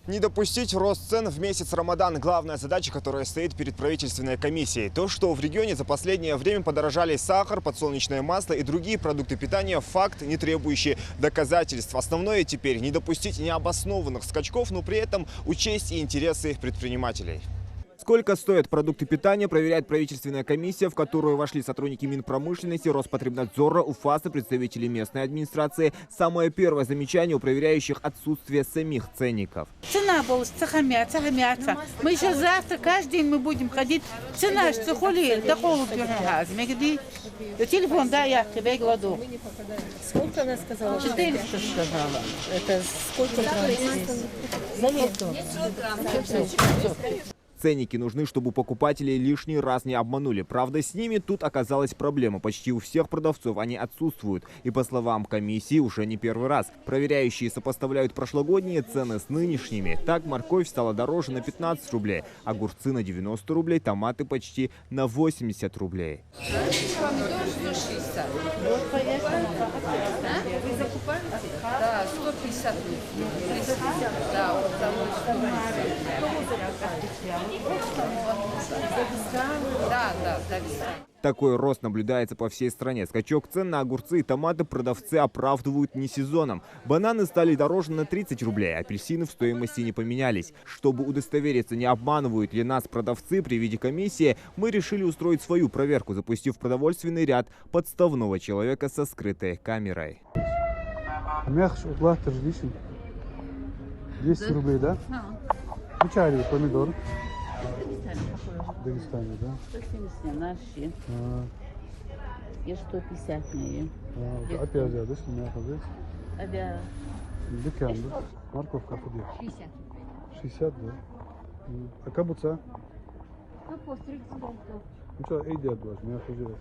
Не допустить рост цен в месяц Рамадан – главная задача, которая стоит перед правительственной комиссией. То, что в регионе за последнее время подорожали сахар, подсолнечное масло и другие продукты питания – факт, не требующий доказательств. Основное теперь – не допустить необоснованных скачков, но при этом учесть и интересы предпринимателей. Сколько стоят продукты питания, проверяет правительственная комиссия, в которую вошли сотрудники Минпромышленности, Роспотребнадзора, УФАС и представители местной администрации. Самое первое замечание у проверяющих – отсутствие самих ценников. Цена была цахамяца. Мы еще завтра, каждый день мы будем ходить. Цена, что холи, до холода телефон, да, я тебя гладу. Сколько она сказала? 400 сказала. Это сколько здесь? Ценники нужны, чтобы покупателей лишний раз не обманули. Правда, с ними тут оказалась проблема. Почти у всех продавцов они отсутствуют. И по словам комиссии, уже не первый раз. Проверяющие сопоставляют прошлогодние цены с нынешними. Так, морковь стала дороже на 15 рублей, огурцы на 90 рублей, томаты почти на 80 рублей. Вы закупаете? Да, 150 рублей. Да, вот да. Такой рост наблюдается по всей стране. Скачок цен на огурцы и томаты продавцы оправдывают не сезоном. Бананы стали дороже на 30 рублей, апельсины в стоимости не поменялись. Чтобы удостовериться, не обманывают ли нас продавцы, при виде комиссии, мы решили устроить свою проверку, запустив в продовольственный ряд подставного человека со скрытой камерой. Мягкий уклад различный. 200 рублей, да? Печали, помидор. В Дагестане, да? 170 наши. И 150 мне. Опять взял, да, что мягко взять? Опять. Декан, да? Морковка где? 60. 60, да? А кабуца? Ну что, едят вас, мягко взять.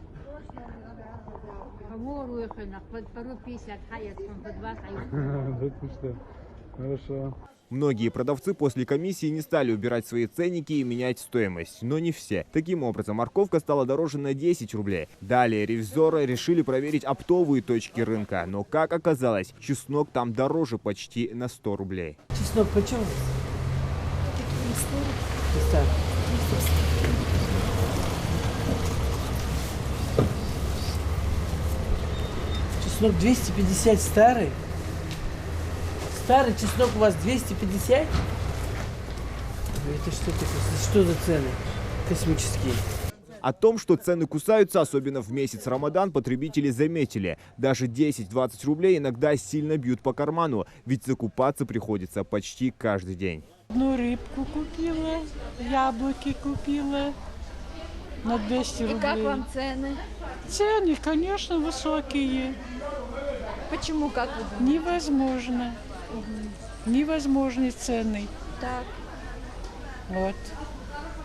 Хорошо. Многие продавцы после комиссии не стали убирать свои ценники и менять стоимость. Но не все. Таким образом, морковка стала дороже на 10 рублей. Далее ревизоры решили проверить оптовые точки рынка. Но, как оказалось, чеснок там дороже почти на 100 рублей. Чеснок почем? 100. Чеснок 250 старый. Старый чеснок у вас 250? Это что такое? Что за цены космические? О том, что цены кусаются, особенно в месяц Рамадан, потребители заметили. Даже 10-20 рублей иногда сильно бьют по карману, ведь закупаться приходится почти каждый день. Одну рыбку купила, яблоки купила на 200 рублей. И как вам цены? Цены, конечно, высокие. Почему, как вы думаете? Невозможно. Невозможные цены. Так. Вот.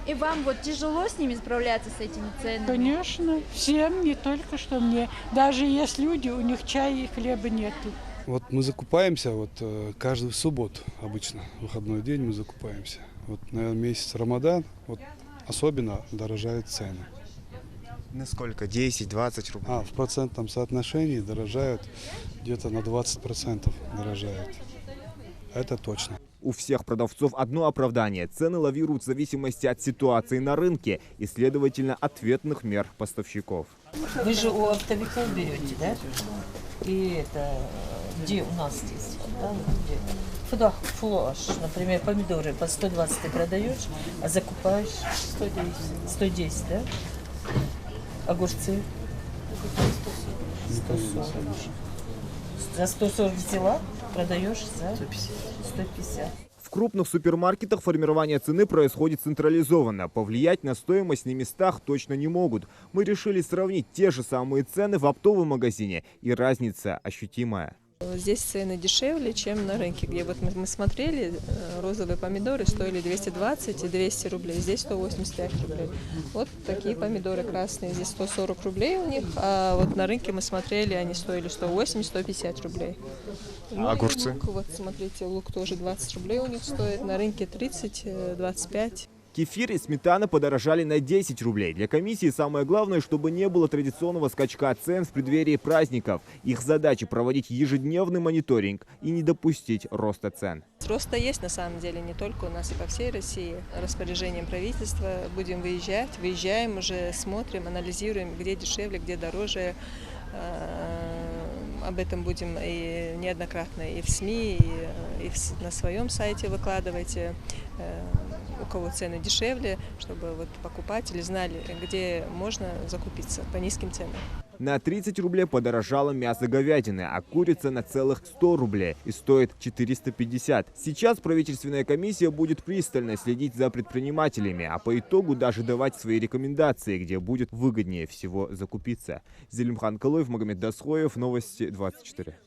И вам вот тяжело с ними справляться, с этими ценами? Конечно. Всем, не только что мне. Даже есть люди, у них чая и хлеба нету. Вот мы закупаемся вот каждую субботу обычно, выходной день мы закупаемся. Вот, наверное, месяц Рамадан, вот особенно дорожают цены. Насколько? 10-20 рублей? В процентном соотношении дорожают где-то на 20% дорожают. Это точно. У всех продавцов одно оправдание. Цены лавируют в зависимости от ситуации на рынке и, следовательно, ответных мер поставщиков. Вы же у оптовиков берете, да? И это где у нас здесь? Да? Где? Флош, например, помидоры по 120 ты продаешь, а закупаешь 110. 110, да? Огурцы? 140. За 140 взяла, продаешь за 150. В крупных супермаркетах формирование цены происходит централизованно. Повлиять на стоимость на местах точно не могут. Мы решили сравнить те же самые цены в оптовом магазине, и разница ощутимая. Здесь цены дешевле, чем на рынке, где вот мы смотрели, розовые помидоры стоили 220 и 200 рублей, здесь 185 рублей. Вот такие помидоры красные, здесь 140 рублей у них, а вот на рынке мы смотрели, они стоили 180-150 рублей. Ну, огурцы? лук, вот смотрите, лук тоже 20 рублей у них стоит, на рынке 30-25. Кефир и сметана подорожали на 10 рублей. Для комиссии самое главное, чтобы не было традиционного скачка цен в преддверии праздников. Их задача – проводить ежедневный мониторинг и не допустить роста цен. Роста есть на самом деле не только у нас, и по всей России. Распоряжением правительства будем выезжать, выезжаем уже, смотрим, анализируем, где дешевле, где дороже. Об этом будем и неоднократно и в СМИ, и на своем сайте выкладывать, у кого цены дешевле, чтобы вот покупатели знали, где можно закупиться по низким ценам. На 30 рублей подорожало мясо говядины, а курица на целых 100 рублей и стоит 450. Сейчас правительственная комиссия будет пристально следить за предпринимателями, а по итогу даже давать свои рекомендации, где будет выгоднее всего закупиться. Зелимхан Калоев, Магомед Дасхоев, Новости 24.